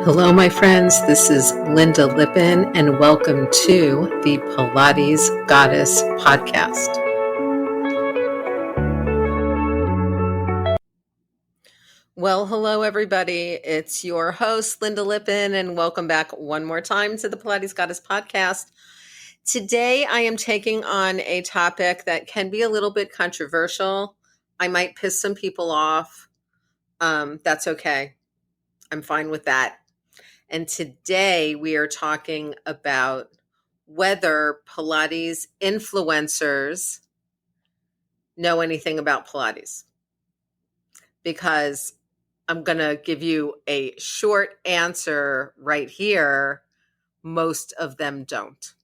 Hello, my friends. This is Lynda Lippin, and welcome to the Pilates Goddess podcast. Well, hello, everybody. It's your host, Lynda Lippin, and welcome back one more time to the Pilates Goddess podcast. Today, I am taking on a topic that can be a little bit controversial. I might piss some people off. That's okay. I'm fine with that. And today we are talking about whether Pilates influencers know anything about Pilates. Because I'm going to give you a short answer right here. Most of them don't.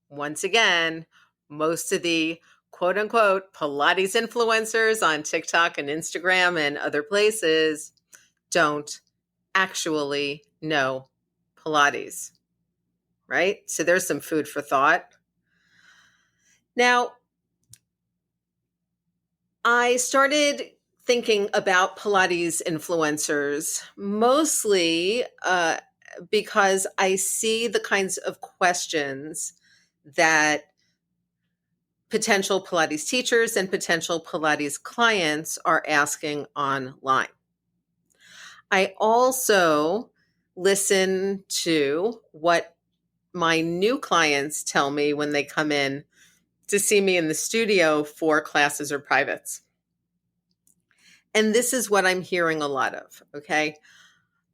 Once again, most of the quote unquote Pilates influencers on TikTok and Instagram and other places don't actually know Pilates, right? So there's some food for thought. Now, I started thinking about Pilates influencers mostly because I see the kinds of questions that potential Pilates teachers and potential Pilates clients are asking online. I also listen to what my new clients tell me when they come in to see me in the studio for classes or privates. And this is what I'm hearing a lot of, okay?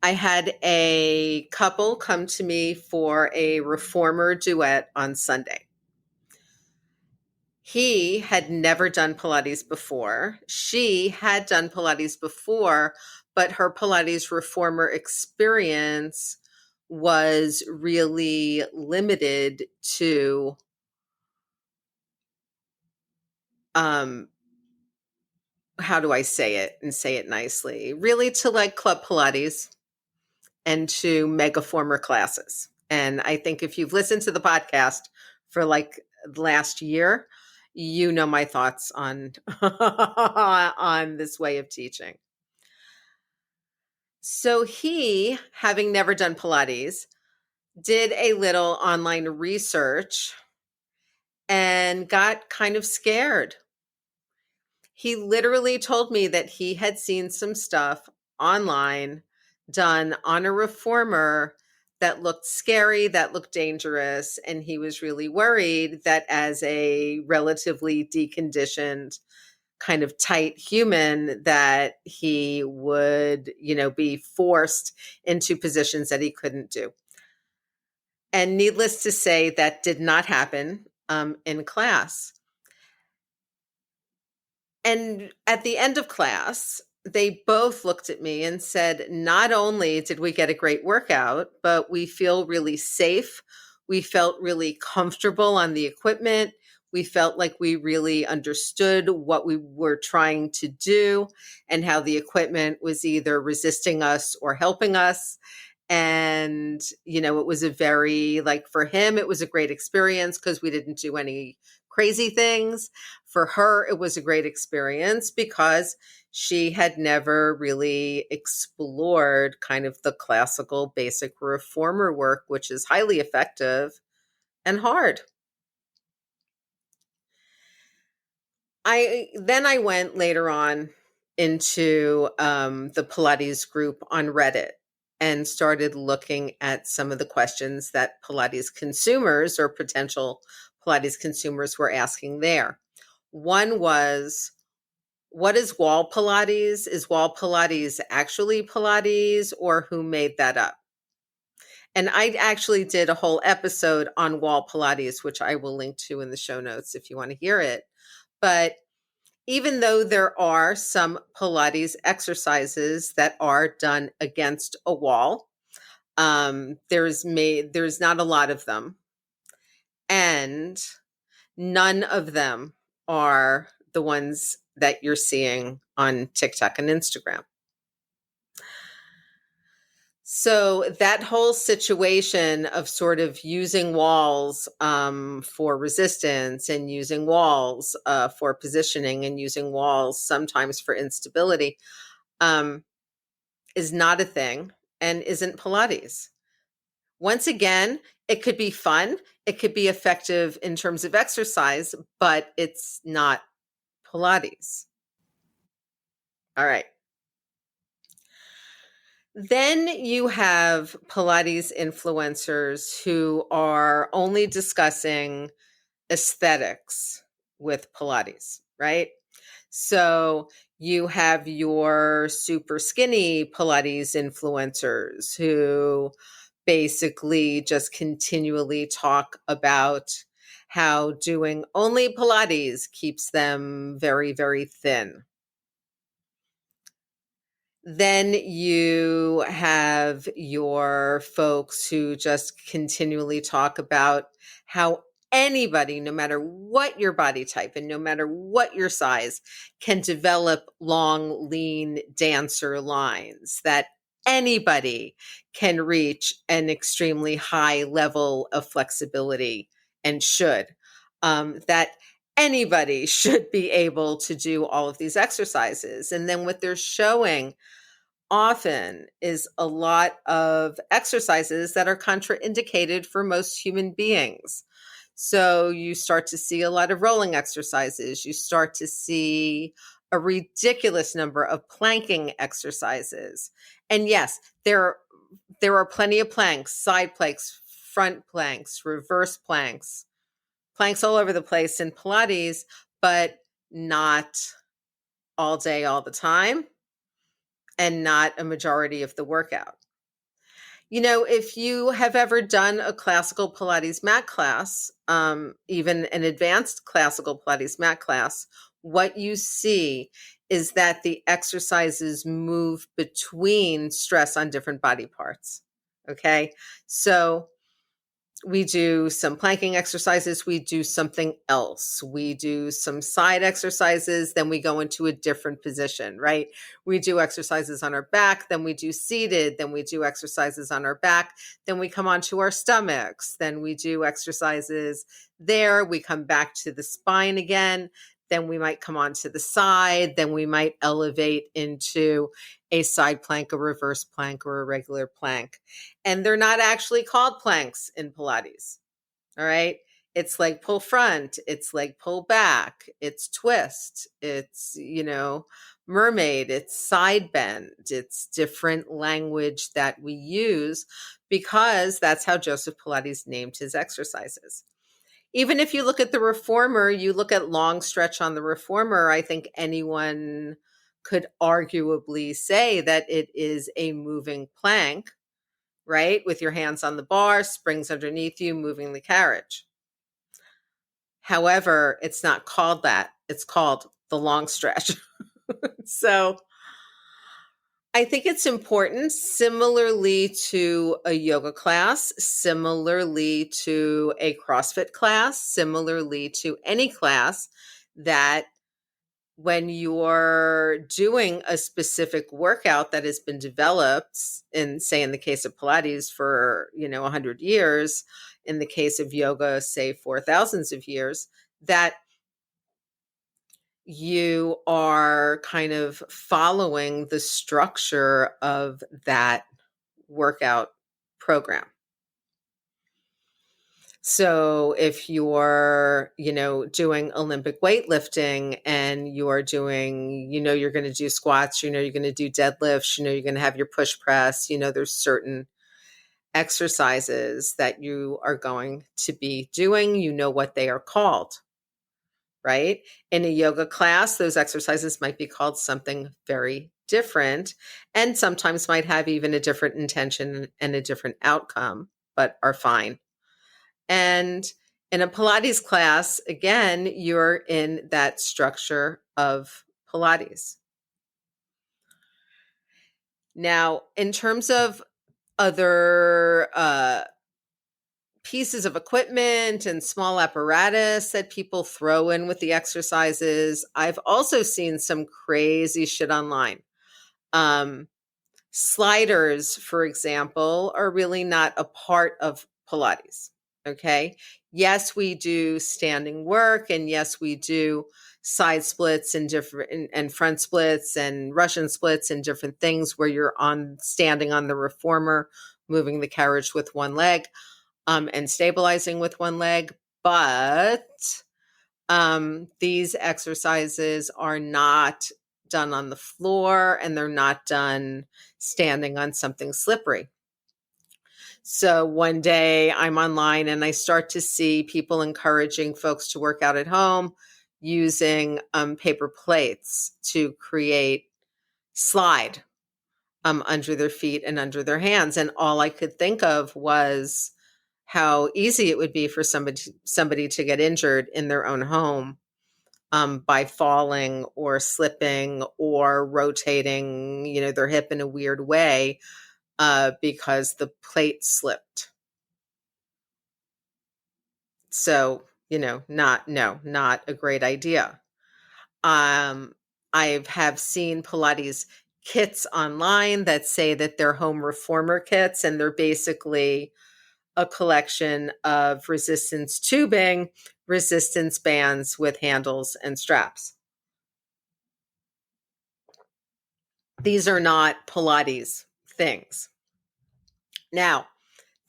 I had a couple come to me for a reformer duet on Sunday. He had never done Pilates before. She had done Pilates before, but her Pilates reformer experience was really limited to how do I say it and say it nicely? Really to like Club Pilates and to mega former classes. And I think if you've listened to the podcast for like last year, you know my thoughts on on this way of teaching. So he, having never done Pilates, did a little online research and got kind of scared. He literally told me that he had seen some stuff online done on a reformer that looked scary, that looked dangerous, and he was really worried that as a relatively deconditioned kind of tight human that he would, be forced into positions that he couldn't do. And needless to say, that did not happen in class. And at the end of class, they both looked at me and said, not only did we get a great workout, but we feel really safe. We felt really comfortable on the equipment. We felt like we really understood what we were trying to do and how the equipment was either resisting us or helping us. And, it was a very, for him, it was a great experience because we didn't do any crazy things. For her, it was a great experience because she had never really explored kind of the classical basic reformer work, which is highly effective and hard. I went later on into the Pilates group on Reddit and started looking at some of the questions that Pilates consumers or potential Pilates consumers were asking there. One was, what is wall Pilates? Is wall Pilates actually Pilates, or who made that up? And I actually did a whole episode on wall Pilates, which I will link to in the show notes if you want to hear it. But even though there are some Pilates exercises that are done against a wall, there's not a lot of them. And none of them are the ones that you're seeing on TikTok and Instagram. So that whole situation of sort of using walls for resistance and using walls for positioning and using walls sometimes for instability is not a thing. and isn't Pilates. Once again, it could be fun, it could be effective in terms of exercise, but it's not Pilates. All right. Then you have Pilates influencers who are only discussing aesthetics with Pilates, right? So you have your super skinny Pilates influencers who basically just continually talk about how doing only Pilates keeps them very, very thin. Then you have your folks who just continually talk about how anybody, no matter what your body type and no matter what your size, can develop long, lean dancer lines, that anybody can reach an extremely high level of flexibility and should. That anybody should be able to do all of these exercises. And then what they're showing often is a lot of exercises that are contraindicated for most human beings. So you start to see a lot of rolling exercises. You start to see a ridiculous number of planking exercises. And yes, there are plenty of planks, side planks, front planks, reverse planks, planks all over the place in Pilates, but not all day, all the time, and not a majority of the workout. You know, if you have ever done a classical Pilates mat class, even an advanced classical Pilates mat class, what you see is that the exercises move between stress on different body parts. Okay. So we do some planking exercises, we do something else, we do some side exercises, then we go into a different position, right? We do exercises on our back, then we do seated, then we do exercises on our back, then we come onto our stomachs, then we do exercises there, we come back to the spine again, then we might come onto the side, then we might elevate into a side plank, a reverse plank, or a regular plank. And they're not actually called planks in Pilates. All right. It's like pull front, it's like pull back, it's twist, it's, mermaid, it's side bend, it's different language that we use because that's how Joseph Pilates named his exercises. Even if you look at the reformer, you look at long stretch on the reformer, I think anyone could arguably say that it is a moving plank, right? With your hands on the bar, springs underneath you, moving the carriage. However, it's not called that. It's called the long stretch. So I think it's important, similarly to a yoga class, similarly to a CrossFit class, similarly to any class, that when you're doing a specific workout that has been developed, in, say, in the case of Pilates for, 100 years, in the case of yoga, say, for thousands of years, that you are kind of following the structure of that workout program. So if you're, doing Olympic weightlifting and you're doing, you're going to do squats, you're going to do deadlifts, you're going to have your push press, there's certain exercises that you are going to be doing, what they are called. Right? In a yoga class, those exercises might be called something very different and sometimes might have even a different intention and a different outcome, but are fine. And in a Pilates class, again, you're in that structure of Pilates. Now, in terms of other pieces of equipment and small apparatus that people throw in with the exercises, I've also seen some crazy shit online. Sliders, for example, are really not a part of Pilates. Okay. Yes, we do standing work, and yes, we do side splits and different and front splits and Russian splits and different things where you're on standing on the reformer, moving the carriage with one leg, and stabilizing with one leg. But these exercises are not done on the floor, and they're not done standing on something slippery. So one day I'm online and I start to see people encouraging folks to work out at home using paper plates to create slide under their feet and under their hands. And all I could think of was how easy it would be for somebody to get injured in their own home by falling or slipping or rotating, their hip in a weird way because the plate slipped. So, not a great idea. I have seen Pilates kits online that say that they're home reformer kits, and they're basically a collection of resistance tubing, resistance bands with handles and straps. These are not Pilates things. Now,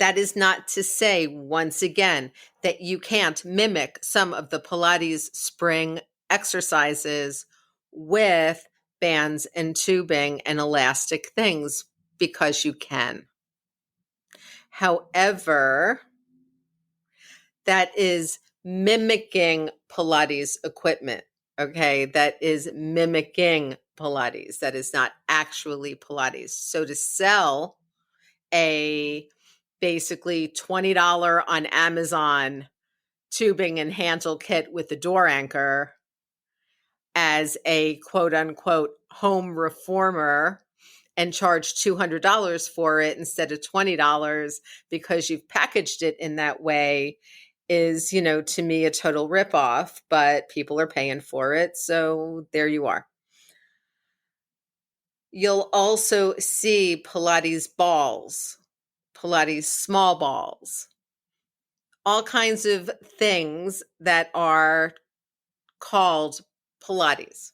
that is not to say, once again, that you can't mimic some of the Pilates spring exercises with bands and tubing and elastic things, because you can. However, that is mimicking Pilates equipment, okay? That is mimicking Pilates. That is not actually Pilates. So to sell a basically $20 on Amazon tubing and handle kit with the door anchor as a quote unquote home reformer and charge $200 for it instead of $20 because you've packaged it in that way is, to me, a total ripoff, but people are paying for it. So there you are. You'll also see Pilates balls, Pilates small balls, all kinds of things that are called Pilates,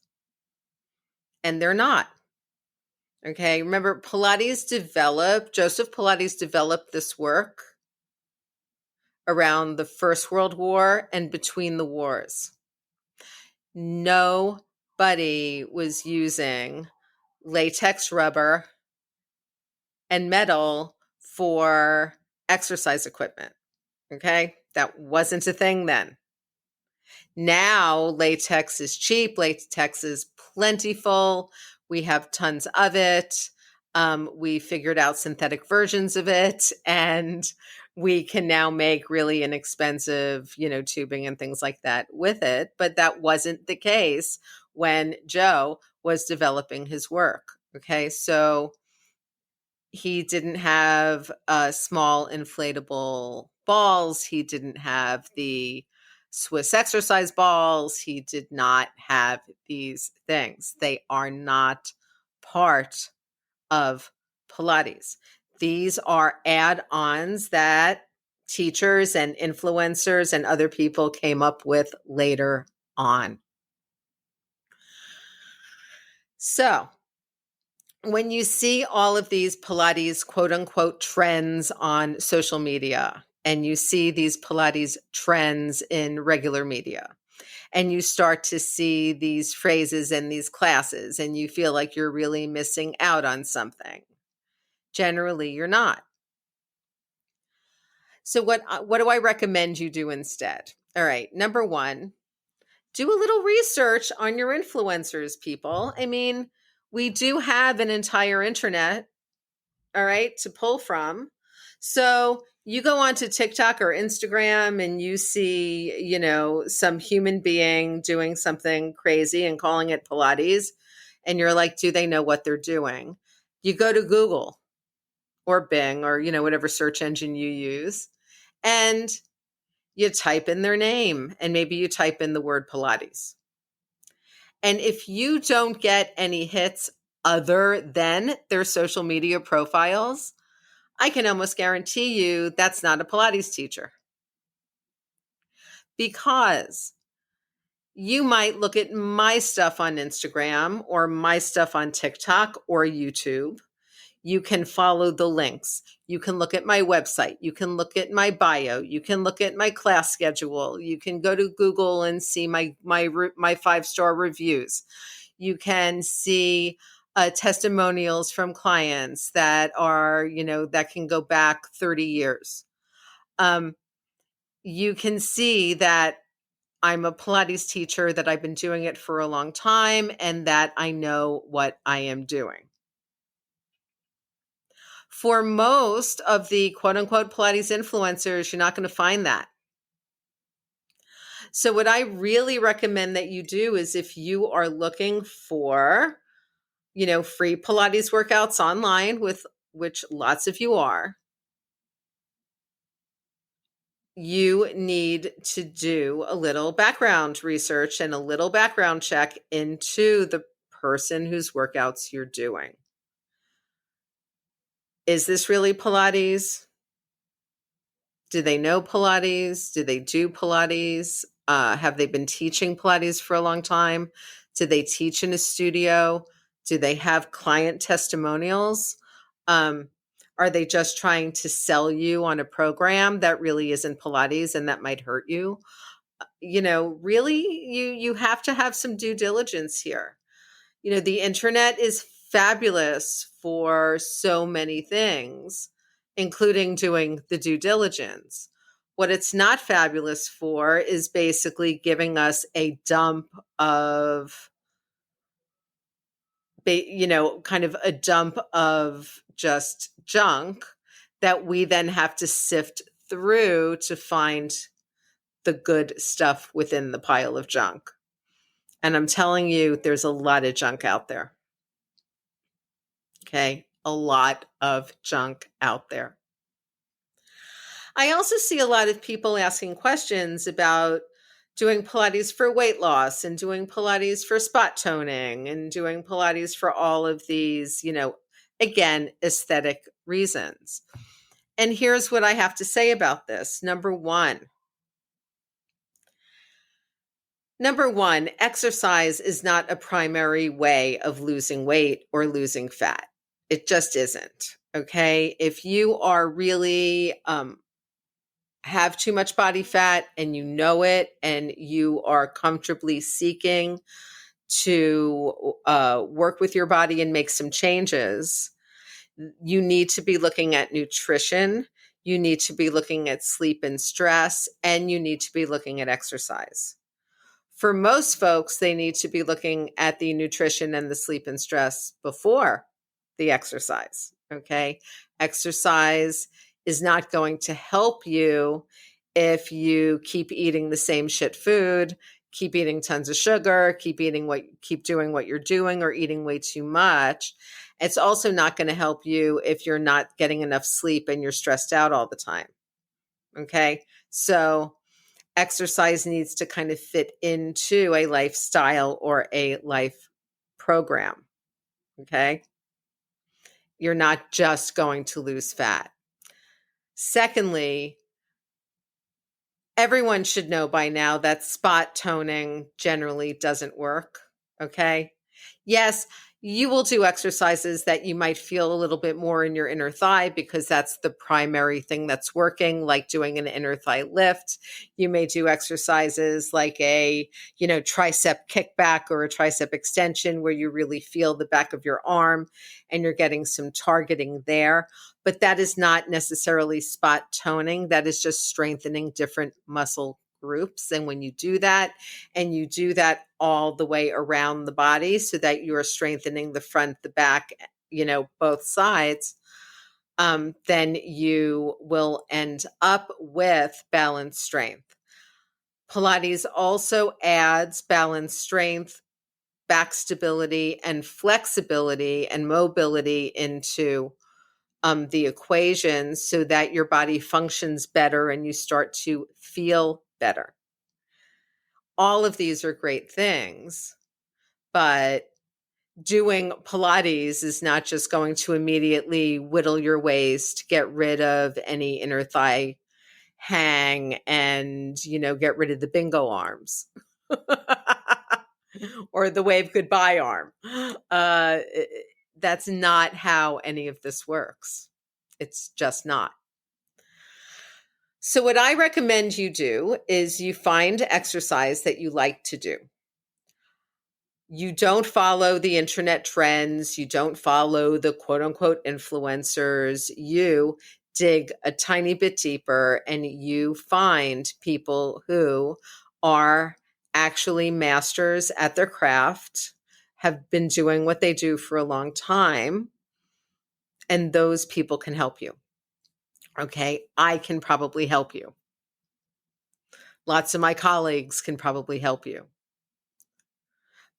and they're not. Okay, remember Joseph Pilates developed this work around the First World War and between the wars. Nobody was using latex rubber and metal for exercise equipment. Okay, that wasn't a thing then. Now latex is cheap, latex is plentiful. We have tons of it. We figured out synthetic versions of it, and we can now make really inexpensive, tubing and things like that with it. But that wasn't the case when Joe was developing his work. Okay, so he didn't have small inflatable balls. He didn't have the Swiss exercise balls. He did not have these things. They are not part of Pilates. These are add-ons that teachers and influencers and other people came up with later on. So, when you see all of these Pilates quote unquote trends on social media, and you see these Pilates trends in regular media, and you start to see these phrases and these classes, and you feel like you're really missing out on something, generally you're not. So what do I recommend you do instead? All right, number one, do a little research on your influencers, people. I mean, we do have an entire internet, all right, to pull from. So you go onto TikTok or Instagram and you see, some human being doing something crazy and calling it Pilates. And you're like, do they know what they're doing? You go to Google or Bing or, whatever search engine you use, and you type in their name, and maybe you type in the word Pilates. And if you don't get any hits other than their social media profiles, I can almost guarantee you that's not a Pilates teacher. Because You might look at my stuff on Instagram or my stuff on TikTok or YouTube. You can follow the links. You can look at my website. You can look at my bio. You can look at my class schedule. You can go to Google and see my 5-star reviews. You can see testimonials from clients that are, that can go back 30 years. You can see that I'm a Pilates teacher, that I've been doing it for a long time, and that I know what I am doing. For most of the quote unquote Pilates influencers, you're not going to find that. So what I really recommend that you do is, if you are looking for, free Pilates workouts online, which lots of you are, you need to do a little background research and a little background check into the person whose workouts you're doing. Is this really Pilates? Do they know Pilates? Do they do Pilates? Have they been teaching Pilates for a long time? Do they teach in a studio? Do they have client testimonials? Are they just trying to sell you on a program that really isn't Pilates and that might hurt you? Really, you have to have some due diligence here. The internet is fabulous for so many things, including doing the due diligence. What it's not fabulous for is basically giving us a dump of, kind of a dump of just junk that we then have to sift through to find the good stuff within the pile of junk. And I'm telling you, there's a lot of junk out there. Okay, a lot of junk out there. I also see a lot of people asking questions about doing Pilates for weight loss and doing Pilates for spot toning and doing Pilates for all of these, again, aesthetic reasons. And here's what I have to say about this. Number one, exercise is not a primary way of losing weight or losing fat. It just isn't. Okay. If you are really have too much body fat and you know it, and you are comfortably seeking to work with your body and make some changes, you need to be looking at nutrition. You need to be looking at sleep and stress, and you need to be looking at exercise. For most folks, they need to be looking at the nutrition and the sleep and stress before the exercise. Okay. Exercise is not going to help you if you keep eating the same shit food, keep eating tons of sugar, keep doing what you're doing, or eating way too much. It's also not going to help you if you're not getting enough sleep and you're stressed out all the time. Okay. So exercise needs to kind of fit into a lifestyle or a life program. Okay. You're not just going to lose fat. Secondly, everyone should know by now that spot toning generally doesn't work. Okay. Yes, you will do exercises that you might feel a little bit more in your inner thigh because that's the primary thing that's working, like doing an inner thigh lift. You may do exercises like a, tricep kickback or a tricep extension where you really feel the back of your arm and you're getting some targeting there. But that is not necessarily spot toning. That is just strengthening different muscle groups. And when you do that, and you do that all the way around the body so that you're strengthening the front, the back, both sides, then you will end up with balanced strength. Pilates also adds balanced strength, back stability, and flexibility and mobility into the equation so that your body functions better and you start to feel better. All of these are great things, but doing Pilates is not just going to immediately whittle your waist, get rid of any inner thigh hang, and, get rid of the bingo arms. or the wave goodbye arm. That's not how any of this works. It's just not. So what I recommend you do is you find exercise that you like to do. You don't follow the internet trends. You don't follow the quote unquote influencers. You dig a tiny bit deeper and you find people who are actually masters at their craft, have been doing what they do for a long time, and those people can help you. Okay, I can probably help you. Lots of my colleagues can probably help you.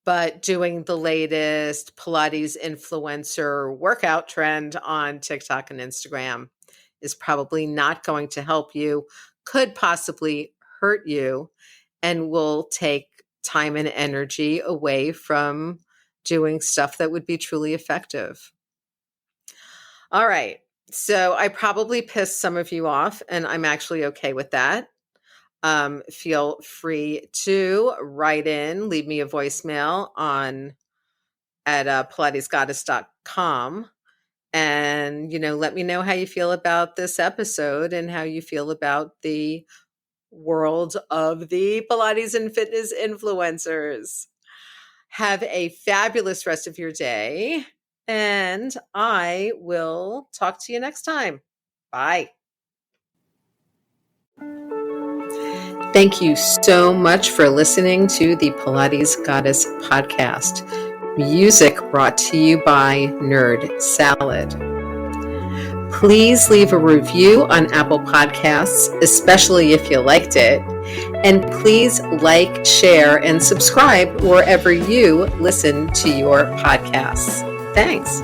But doing the latest Pilates influencer workout trend on TikTok and Instagram is probably not going to help you, could possibly hurt you, and will take time and energy away from doing stuff that would be truly effective. All right. So I probably pissed some of you off, and I'm actually okay with that. Feel free to write in, leave me a voicemail at pilatesgoddess.com, and let me know how you feel about this episode and how you feel about the world of the Pilates and fitness influencers. Have a fabulous rest of your day, and I will talk to you next time. Bye. Thank you so much for listening to the Pilates Goddess podcast. Music brought to you by Nerd Salad. Please leave a review on Apple Podcasts, especially if you liked it. And please like, share, and subscribe wherever you listen to your podcasts. Thanks.